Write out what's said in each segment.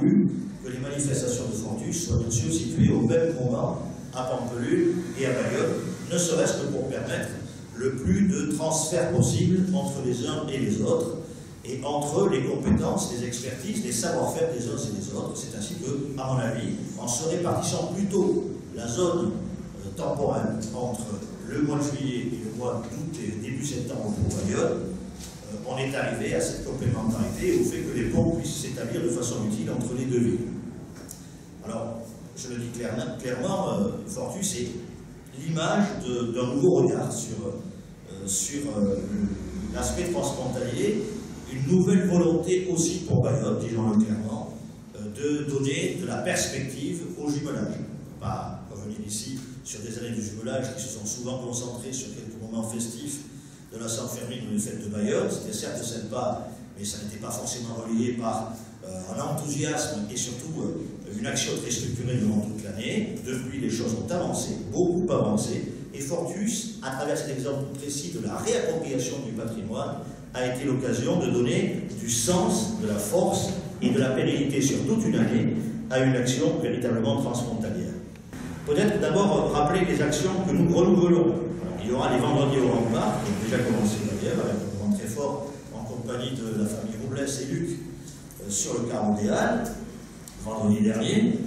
voulu que les manifestations de Fortus soient bien sûr situées au même moment à Pampelune et à Bayonne, ne serait-ce que pour permettre le plus de transferts possible entre les uns et les autres, et entre les compétences, les expertises, les savoir-faire des uns et des autres. C'est ainsi que, à mon avis, en se répartissant plutôt la zone temporelle entre le mois de juillet et le mois d'août et début septembre pour Bayonne, on est arrivé à cette complémentarité et au fait que les ponts puissent s'établir de façon utile entre les deux villes. Alors, je le dis clairement, Fortus est l'image d'un nouveau regard sur l'aspect transfrontalier, une nouvelle volonté aussi pour Bayonne, disons-le clairement, de donner de la perspective au jumelage. On ne va pas revenir ici sur des années de jumelage qui se sont souvent concentrées sur quelques moments festifs de la Saint-Fermin ou les fêtes de Bayonne. C'était certes sympa, mais ça n'était pas forcément relié par un enthousiasme et surtout une action très structurée durant toute l'année. Depuis, les choses ont avancé, beaucoup avancé, et Fortus, à travers cet exemple précis de la réappropriation du patrimoine, a été l'occasion de donner du sens, de la force et de la pérennité sur toute une année à une action véritablement transfrontalière. Peut-être d'abord rappeler les actions que nous renouvelons. Il y aura les vendredis au Rempart, qui ont déjà commencé d'ailleurs, avec un moment très fort en compagnie de la famille Robles et Luc sur le Carreau des Halles, vendredi dernier.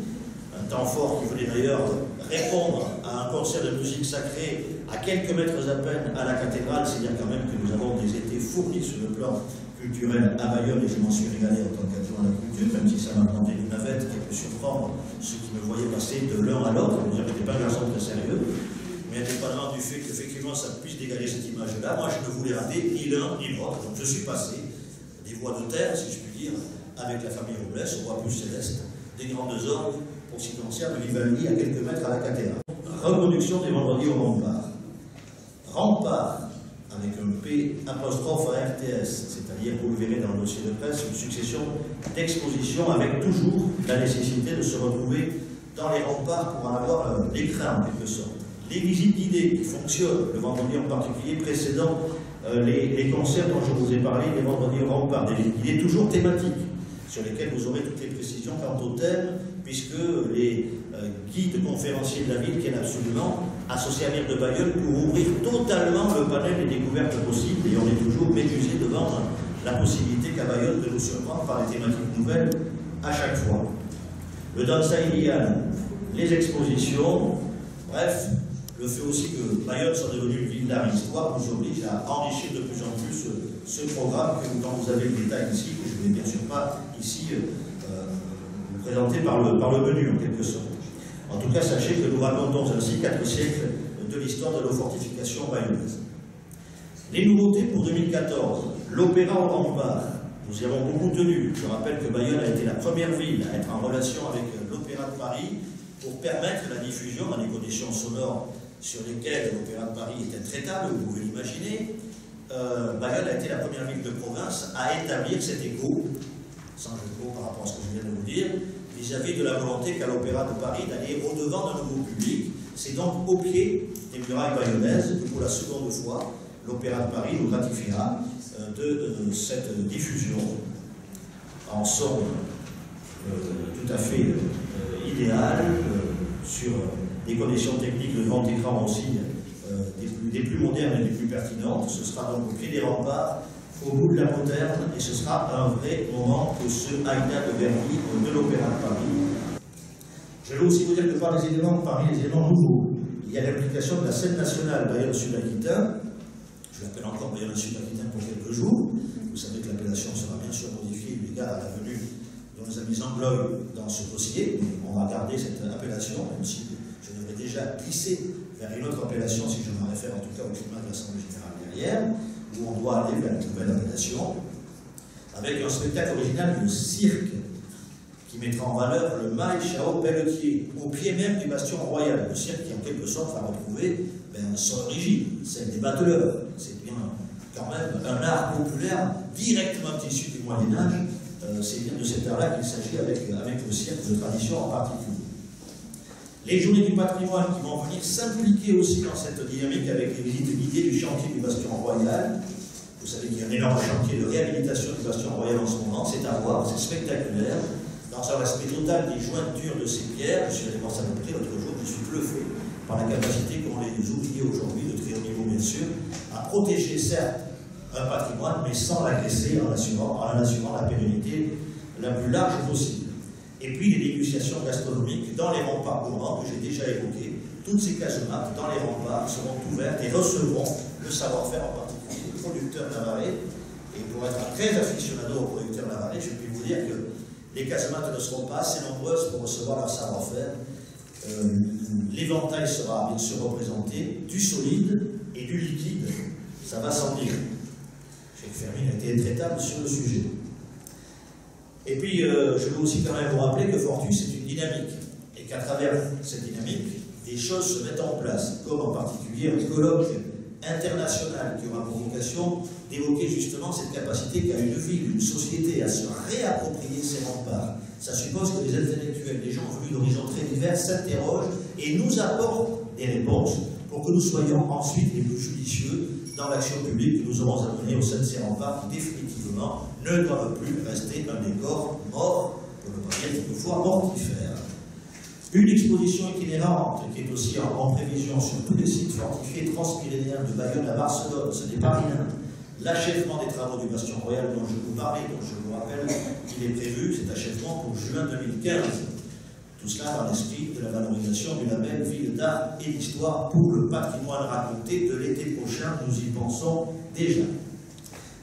Un temps fort qui venait d'ailleurs répondre à un concert de musique sacrée à quelques mètres à peine à la cathédrale, c'est-à-dire quand même que nous avons des étés fournis sur le plan culturel à Bayonne et je m'en suis régalé en tant qu'adjoint à la culture, même si ça m'a demandé une navette qui a pu surprendre ceux qui me voyaient passer de l'un à l'autre. Je n'étais pas un garçon très sérieux, mais indépendamment du fait qu'effectivement ça puisse dégager cette image-là, moi je ne voulais rater ni l'un ni l'autre. Donc je suis passé des voies de terre, si je puis dire, avec la famille Robles, au roi plus céleste, des grandes orgues pour s'y concerne Vivaldi à quelques mètres à la cathédrale. Reproduction des vendredis au Rempart. Rempart, avec un P apostrophe à RTS, c'est-à-dire, vous le verrez dans le dossier de presse, une succession d'expositions avec toujours la nécessité de se retrouver dans les remparts pour en avoir l'écran en quelque sorte. Les visites guidées qui fonctionnent, le vendredi en particulier, précédant les concerts dont je vous ai parlé, les vendredis au Rempart, des visites guidées toujours thématiques, sur lesquelles vous aurez toutes les précisions quant au thème, puisque les guides conférenciers de la ville tiennent absolument à se servir de Bayonne pour ouvrir totalement le panel des découvertes possibles, et on est toujours médusé devant la possibilité qu'à Bayonne de nous surprendre par des thématiques nouvelles à chaque fois. Le Danza Ilian, les expositions, bref, le fait aussi que Bayonne soit devenue une ville d'art et histoire nous oblige à enrichir de plus en plus ce programme dont vous avez le détail ici, que je ne vais bien sûr pas ici vous présenter par le menu en quelque sorte. En tout cas, sachez que nous racontons ainsi 4 siècles de l'histoire de nos fortifications bayonnaises. Les nouveautés pour 2014, l'opéra au Rempart. Nous y avons beaucoup tenu. Je rappelle que Bayonne a été la première ville à être en relation avec l'Opéra de Paris pour permettre la diffusion dans des conditions sonores sur lesquelles l'Opéra de Paris est intraitable, vous pouvez l'imaginer. Bayonne a été la première ville de province à établir cet écho, sans jeu de mots par rapport à ce que je viens de vous dire, vis-à-vis de la volonté qu'a l'Opéra de Paris d'aller au-devant d'un nouveau public. C'est donc au pied des murailles bayonnaises que pour la seconde fois, l'Opéra de Paris nous gratifiera de cette diffusion en son tout à fait idéal, sur des conditions techniques de grand écran aussi, des plus modernes et des plus pertinentes. Ce sera donc au pied des remparts, au bout de la poterne, et ce sera un vrai moment que ce Aïda de Verdi de l'Opéra de Paris. Je veux aussi vous dire que parmi les éléments nouveaux, il y a l'application de la scène nationale Bayonne-Sud-Aquitaine. Je l'appelle encore Bayonne-Sud-Aquitaine pour quelques jours. Vous savez que l'appellation sera bien sûr modifiée eu égard à la venue de nos amis anglo dans ce dossier. On va garder cette appellation, même si je devrais déjà glisser vers une autre appellation, si je me réfère en tout cas au climat de l'Assemblée générale derrière, où on doit aller vers une nouvelle appellation, avec un spectacle original de cirque qui mettra en valeur le maréchal Pelletier, au pied même du bastion royal. Le cirque qui, en quelque sorte, va retrouver son origine, celle des bateleurs. C'est bien quand même un art populaire directement issu du Moyen-Âge. C'est bien de cet art-là qu'il s'agit avec le cirque de tradition en particulier. Les journées du patrimoine qui vont venir s'impliquer aussi dans cette dynamique avec les visites guidées du chantier du bastion royal. Vous savez qu'il y a un énorme chantier de réhabilitation du bastion royal en ce moment, c'est à voir, c'est spectaculaire. dans un respect total des jointures de ces pierres. Je suis allé voir ça à peu près l'autre jour, je suis bluffé par la capacité qu'ont les ouvriers aujourd'hui, de très haut niveau bien sûr, à protéger certes un patrimoine, mais sans l'agresser en assurant la pérennité la plus large possible. Et puis les dégustations gastronomiques dans les remparts gourmands que j'ai déjà évoqués. Toutes ces casemates dans les remparts seront ouvertes et recevront le savoir-faire, en particulier des producteurs navarrais. Et pour être un très aficionado aux producteurs navarrais, je puis vous dire que les casemates ne seront pas assez nombreuses pour recevoir leur savoir-faire. L'éventail sera bien sûr représenté, du solide et du liquide, ça va sans dire. Jacques Fermine a été intraitable sur le sujet. Et puis, je veux aussi quand même vous rappeler que Fortus est une dynamique, et qu'à travers cette dynamique, des choses se mettent en place, comme en particulier un colloque international qui aura pour vocation d'évoquer justement cette capacité qu'a une ville, une société à se réapproprier ses remparts. Ça suppose que les intellectuels, les gens venus d'horizons très divers s'interrogent et nous apportent des réponses pour que nous soyons ensuite les plus judicieux dans l'action publique que nous aurons à mener au sein de ces remparts qui définitivement ne doivent plus rester un décor mort, pour ne pas dire quelquefois mortifère. Une exposition itinérante qui est aussi en prévision sur tous les sites fortifiés transpyrénéens de Bayonne à Barcelone, ce n'est pas rien. L'achèvement des travaux du Bastion Royal dont je vous parlais, dont je vous rappelle qu'il est prévu, cet achèvement pour juin 2015. Tout cela dans l'esprit de la valorisation du label Ville d'Art et d'Histoire pour le patrimoine raconté de l'été prochain, nous y pensons déjà.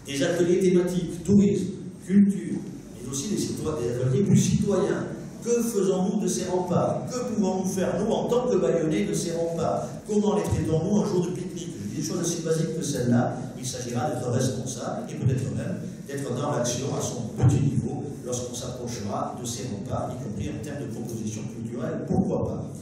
Des ateliers thématiques, tourisme, culture, mais aussi des ateliers plus citoyens. Que faisons-nous de ces remparts? Que pouvons-nous faire, nous, en tant que Bayonnais, de ces remparts? Comment les traitons-nous un jour de pique-nique? Je dis des choses aussi basiques que celles-là. Il s'agira d'être responsable et peut-être même d'être dans l'action à son petit niveau lorsqu'on s'approchera de ces remparts, y compris en termes de propositions culturelles, pourquoi pas.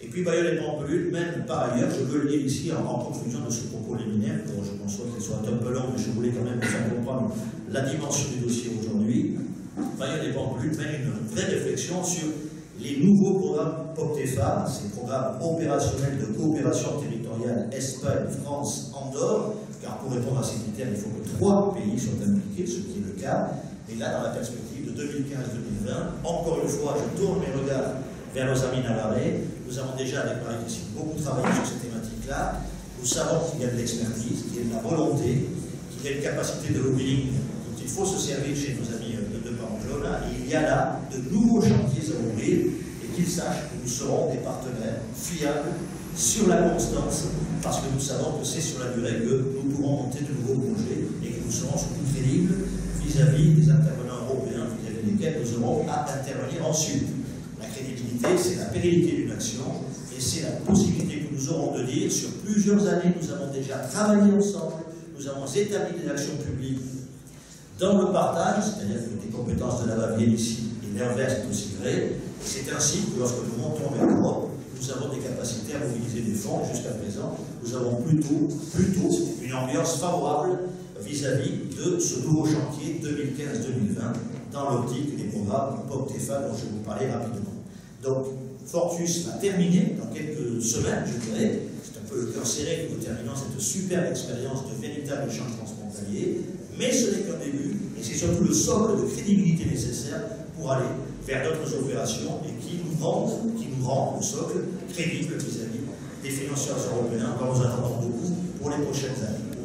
Et puis Bayonne et Pampelune mènent par ailleurs, je veux le dire ici en conclusion de ce propos liminaire, dont je conçois qu'il soit un peu long, mais je voulais quand même vous faire comprendre la dimension du dossier aujourd'hui. Bayonne et Pampelune mènent une vraie réflexion sur les nouveaux programmes POCTEFA, ces programmes opérationnels de coopération territoriale Espagne, France, Andorre, car pour répondre à ces critères, il faut que 3 pays soient impliqués, ce qui est le cas. Et là, dans la perspective de 2015-2020, encore une fois, je tourne mes regards vers nos amis navarrais. Nous avons déjà, avec Marie-Christine, beaucoup travaillé sur ces thématiques-là. Nous savons qu'il y a de l'expertise, qu'il y a de la volonté, qu'il y a une capacité de lobbying dont il faut se servir chez nos amis de Pamplona. Et il y a là de nouveaux chantiers à ouvrir et qu'ils sachent que nous serons des partenaires fiables sur la constance, parce que nous savons que c'est sur la durée que nous pourrons monter de nouveaux projets et que nous serons surtout crédibles vis-à-vis des intervenants européens vis-à-vis desquels nous aurons à intervenir ensuite. La crédibilité, c'est la pérennité d'une action et c'est la possibilité que nous aurons de dire sur plusieurs années, nous avons déjà travaillé ensemble, nous avons établi des actions publiques dans le partage, c'est-à-dire que les compétences de la Bavière ici et l'inverse est aussi vrai. C'est ainsi que lorsque nous montons vers l'Europe, nous avons des capacités à mobiliser des fonds. Jusqu'à présent, nous avons plutôt une ambiance favorable vis-à-vis de ce nouveau chantier 2015-2020 dans l'optique des programmes POCTEFA dont je vais vous parlais rapidement. Donc, Fortus va terminer dans quelques semaines, je dirais. C'est un peu le cœur serré que nous terminons cette superbe expérience de véritable échange transfrontalier, mais ce n'est qu'un début, et c'est surtout le socle de crédibilité nécessaire pour aller vers d'autres opérations et qui nous rend le socle crédible vis-à-vis des financeurs européens dont nous attendons beaucoup pour les prochaines années.